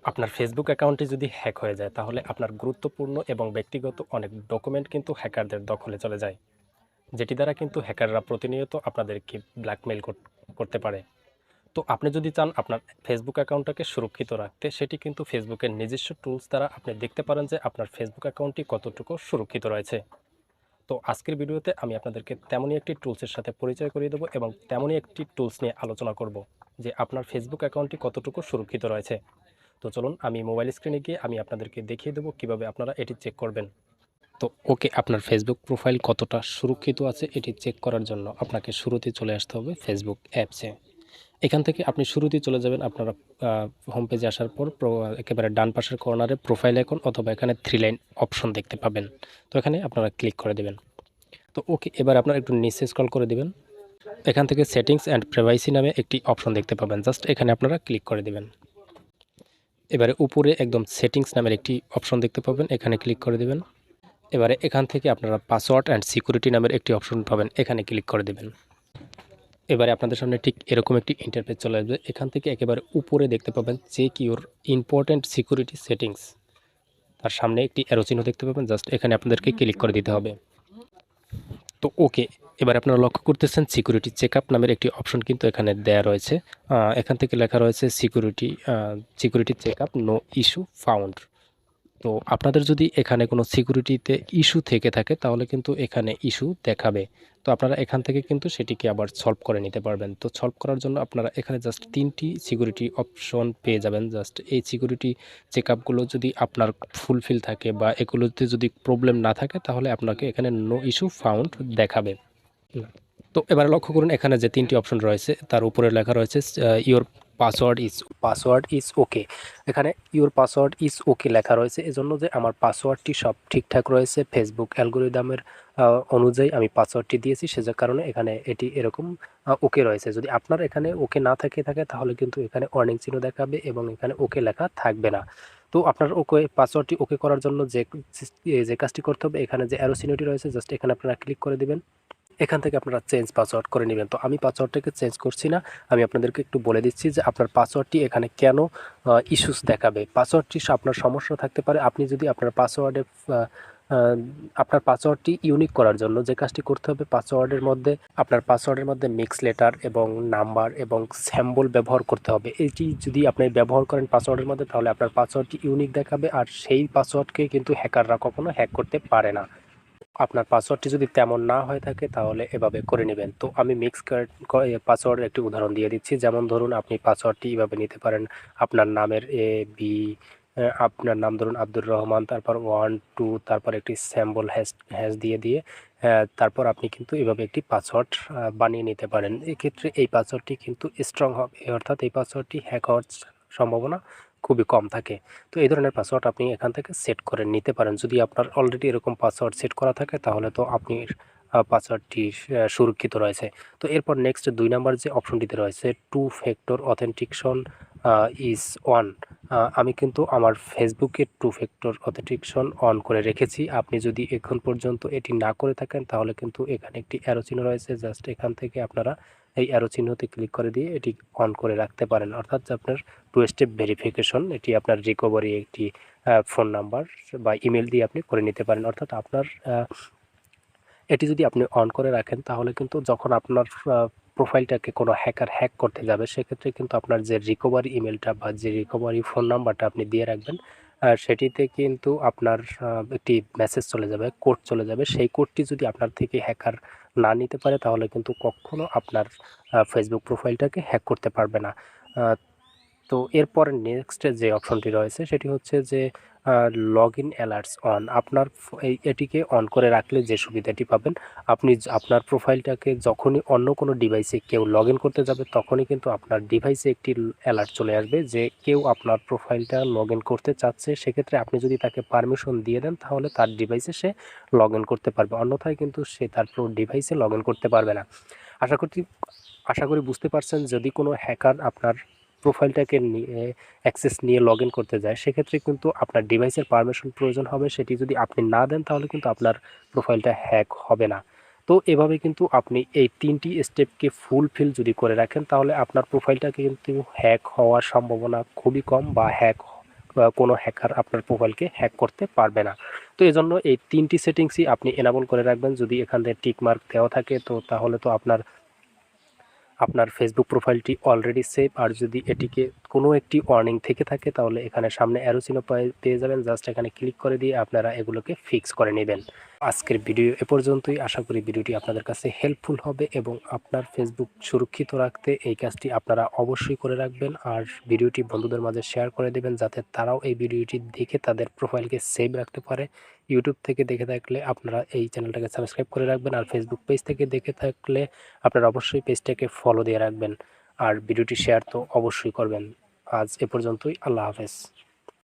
আপনার ফেসবুক অ্যাকাউন্টটি যদি হ্যাক হয়ে যায় তাহলে আপনার গুরুত্বপূর্ণ এবং ব্যক্তিগত অনেক ডকুমেন্ট কিন্তু হ্যাকারদের দখলে চলে যায়, যেটি দ্বারা কিন্তু হ্যাকাররা প্রতিনিয়ত আপনাদেরকে ব্ল্যাকমেইল করতে পারে। তো আপনি যদি চান আপনার ফেসবুক অ্যাকাউন্টটাকে সুরক্ষিত রাখতে, সেটি কিন্তু ফেসবুকের নিজস্ব টুলস দ্বারা আপনি দেখতে পারেন যে আপনার ফেসবুক অ্যাকাউন্টটি কতটুকু সুরক্ষিত রয়েছে। তো আজকের ভিডিওতে আমি আপনাদেরকে তেমনই একটি টুলসের সাথে পরিচয় করিয়ে দেবো এবং তেমনই একটি টুলস নিয়ে আলোচনা করব যে আপনার ফেসবুক অ্যাকাউন্টটি কতটুকু সুরক্ষিত রয়েছে। তো চলুন আমি মোবাইল স্ক্রিনে গিয়ে আমি আপনাদেরকে দেখিয়ে দেবো কিভাবে আপনারা এটি চেক করবেন। তো ওকে, আপনার ফেসবুক প্রোফাইল কতটা সুরক্ষিত আছে এটি চেক করার জন্য আপনাকে শুরুতে চলে আসতে হবে ফেসবুক অ্যাপসে। এখান থেকে আপনি শুরুতেই চলে যাবেন আপনারা হোম পেজে আসার পর একেবারে ডান পাশের কর্নারে প্রোফাইল আইকন অথবা এখানে 3 লাইন অপশন দেখতে পাবেন। তো এখানে আপনারা ক্লিক করে দেবেন। তো ওকে, এবার আপনারা একটু নিচে স্ক্রল করে দেবেন। এখান থেকে সেটিংস অ্যান্ড প্রাইভেসি নামে একটি অপশন দেখতে পাবেন, জাস্ট এখানে আপনারা ক্লিক করে দেবেন। এবারে উপরে একদম সেটিংস নামের একটি অপশন দেখতে পাবেন, এখানে ক্লিক করে দেবেন। এবারে এখান থেকে আপনারা পাসওয়ার্ড অ্যান্ড সিকিউরিটি নামের একটি অপশন পাবেন, এখানে ক্লিক করে দেবেন। এবারে আপনাদের সামনে ঠিক এরকম একটি ইন্টারফেস চলে আসবে। এখান থেকে একেবারে উপরে দেখতে পাবেন check your important security settings, তার সামনে একটি অ্যারো চিহ্ন দেখতে পাবেন, জাস্ট এখানে আপনাদেরকে ক্লিক করে দিতে হবে। তো ওকে, এবার আপনারা লক্ষ্য করতেছেন সিকিউরিটি চেকআপ নামের একটি অপশন কিন্তু এখানে দেয়া রয়েছে। এখান থেকে লেখা রয়েছে security checkup no issue found. তো আপনাদের যদি এখানে কোনো সিকিউরিটিতে ইস্যু থেকে থাকে তাহলে কিন্তু এখানে ইস্যু দেখাবে। তো আপনারা এখান থেকে কিন্তু সেটিকে আবার সলভ করে নিতে পারবেন। তো সলভ করার জন্য আপনারা এখানে জাস্ট 3টি সিকিউরিটি অপশন পেয়ে যাবেন। জাস্ট এই সিকিউরিটি চেকআপগুলো যদি আপনার ফুলফিল থাকে বা এগুলোতে যদি প্রবলেম না থাকে তাহলে আপনাকে এখানে নো ইস্যু ফাউন্ড দেখাবে। তো এবারে লক্ষ্য করুন এখানে যে 3টি অপশন রয়েছে তার উপরে লেখা রয়েছে ইওর পাসওয়ার্ড ইজ ওকে। এখানে ইওর পাসওয়ার্ড ইজ ওকে লেখা রয়েছে এজন্য যে আমার পাসওয়ার্ডটি সব ঠিকঠাক রয়েছে, ফেসবুক অ্যালগোরিদমের অনুযায়ী আমি পাসওয়ার্ডটি দিয়েছি, সে কারণে এখানে এটি এরকম ওকে রয়েছে। যদি আপনার এখানে ওকে না থাকে তাহলে কিন্তু এখানে ওয়ার্নিং চিহ্ন দেখাবে এবং এখানে ওকে লেখা থাকবে না। তো আপনার ওকে পাসওয়ার্ডটি ওকে করার জন্য যে কাজটি করতে হবে, এখানে যে অ্যারো চিহ্নটি রয়েছে জাস্ট এখানে আপনারা ক্লিক করে দিবেন। এখান থেকে আপনারা চেঞ্জ পাসওয়ার্ড করে নেবেন। তো আমি পাসওয়ার্ডটাকে চেঞ্জ করছি না, আমি আপনাদেরকে একটু বলে দিচ্ছি যে আপনার পাসওয়ার্ডটি এখানে কেন ইস্যুস দেখাবে। পাসওয়ার্ডটি আপনার সমস্যা থাকতে পারে। আপনি যদি আপনার পাসওয়ার্ডটি ইউনিক করার জন্য যে কাজটি করতে হবে, আপনার পাসওয়ার্ডের মধ্যে মিক্স লেটার এবং নাম্বার এবং সিম্বল ব্যবহার করতে হবে। এটি যদি আপনি ব্যবহার করেন পাসওয়ার্ডের মধ্যে তাহলে আপনার পাসওয়ার্ডটি ইউনিক দেখাবে, আর সেই পাসওয়ার্ডকে কিন্তু হ্যাকাররা কখনো হ্যাক করতে পারে না। আপনার পাসওয়ার্ডটি যদি তেমন না হয়ে থাকে তাহলে এভাবে করে নেবেন। তো আমি পাসওয়ার্ডের একটি উদাহরণ দিয়ে দিচ্ছি। যেমন ধরুন আপনি পাসওয়ার্ডটি এভাবে নিতে পারেন, আপনার নামের বি, আপনার নাম ধরুন আব্দুর রহমান, তারপর 1 2 তারপর একটি সিম্বল হ্যাশ দিয়ে তারপর আপনি কিন্তু এভাবে একটি পাসওয়ার্ড বানিয়ে নিতে পারেন। এক্ষেত্রে এই পাসওয়ার্ডটি কিন্তু স্ট্রং হবে, অর্থাৎ এই পাসওয়ার্ডটি হ্যাক হওয়ার সম্ভাবনা খুবই কম থাকে। তো এই ধরনের পাসওয়ার্ড আপনি এখান থেকে সেট করে নিতে পারেন। যদি আপনার অলরেডি এরকম পাসওয়ার্ড সেট করা থাকে তাহলে তো আপনি পাসওয়ার্ডটি সুরক্ষিত রয়েছে। তো এরপর নেক্সট 2 নাম্বার যে অপশনটিতে রয়েছে two factor authentication is on. আমি কিন্তু আমার ফেসবুকে টু ফ্যাক্টর অথেন্টিকেশন অন করে রেখেছি। আপনি যদি এখন পর্যন্ত এটি না করে থাকেন তাহলে কিন্তু এখানে একটি অ্যারো চিহ্ন রয়েছে, জাস্ট এখান থেকে আপনারা এই অ্যারো চিহ্নতে ক্লিক করে দিয়ে এটি অন করে রাখতে পারেন। অর্থাৎ আপনার 2 স্টেপ ভেরিফিকেশন, এটি আপনার রিকভারি একটি ফোন নাম্বার বা ইমেল দিয়ে আপনি করে নিতে পারেন। অর্থাৎ আপনার এটি যদি আপনি অন করে রাখেন তাহলে কিন্তু যখন আপনার প্রোফাইলটাকে কোনো হ্যাকার হ্যাক করতে যাবে সেক্ষেত্রে কিন্তু আপনার যে রিকভারি ইমেলটা বা যে রিকভারি ফোন নাম্বারটা আপনি দিয়ে রাখবেন, সেটিতে কিন্তু আপনার একটি মেসেজ চলে যাবে, কোড চলে যাবে। সেই কোডটি যদি আপনার থেকে হ্যাকার না নিতে পারে তাহলে কিন্তু কখনো আপনার ফেসবুক প্রোফাইলটাকে হ্যাক করতে পারবে না। তো এরপরে নেক্সট যে অপশনটি রয়েছে সেটি হচ্ছে যে লগ ইন অ্যালার্টস অন। আপনার এটিকে অন করে রাখলে যে সুবিধাটি পাবেন, আপনি আপনার প্রোফাইলটাকে যখনই অন্য কোনো ডিভাইসে কেউ লগ ইন করতে যাবে তখনই কিন্তু আপনার ডিভাইসে একটি অ্যালার্ট চলে আসবে যে কেউ আপনার প্রোফাইলটা লগ ইন করতে চাচ্ছে। সেক্ষেত্রে আপনি যদি তাকে পারমিশন দিয়ে দেন তাহলে তার ডিভাইসে সে লগ ইন করতে পারবে, অন্যথায় কিন্তু সে তার ডিভাইসে লগ ইন করতে পারবে না। আশা করি আশা করি বুঝতে পারছেন, যদি কোনো হ্যাকার আপনার প্রোফাইলটাকে নিয়ে অ্যাক্সেস নিয়ে লগ ইন করতে যায় সেক্ষেত্রে কিন্তু আপনার ডিভাইসের পারমিশন প্রয়োজন হবে, সেটি যদি আপনি না দেন তাহলে কিন্তু আপনার প্রোফাইলটা হ্যাক হবে না। তো এভাবে কিন্তু আপনি এই 3টি স্টেপকে ফুলফিল করে রাখেন তাহলে আপনার প্রোফাইলটাকে কিন্তু হ্যাক হওয়ার সম্ভাবনা খুবই কম বা হ্যাক কোনো হ্যাকার আপনার প্রোফাইলকে হ্যাক করতে পারবে না। তো এজন্য এই 3টি সেটিংসই আপনি এনেবল করে রাখবেন। যদি এখান থেকে টিক মার্ক দেওয়া থাকে তো তাহলে তো আপনার ফেসবুক প্রোফাইলটি অলরেডি সেভ। আর যদি এটিকে কোনো একটি ওয়ার্নিং থেকে থাকে তাহলে এখানে সামনে অ্যারো চিহ্ন পেয়ে যাবেন, জাস্ট এখানে ক্লিক করে দিয়ে আপনারা এগুলোকে ফিক্স করে নেবেন। আজকের ভিডিও এ পর্যন্তই। আশা করি ভিডিওটি আপনাদের কাছে হেল্পফুল হবে এবং আপনার ফেসবুক সুরক্ষিত রাখতে এই কাজটি আপনারা অবশ্যই করে রাখবেন। আর ভিডিওটি বন্ধুদের মাঝে শেয়ার করে দেবেন যাতে তারাও এই ভিডিওটি দেখে তাদের প্রোফাইলকে সেভ রাখতে পারে। ইউটিউব থেকে দেখে থাকলে আপনারা এই চ্যানেলটাকে সাবস্ক্রাইব করে রাখবেন, আর ফেসবুক পেজ থেকে দেখে থাকলে আপনারা অবশ্যই পেজটাকে ফলো দিয়ে রাখবেন। আর ভিডিওটি শেয়ার তো অবশ্যই করবেন। আজ এ পর্যন্তই। আল্লাহ হাফেজ।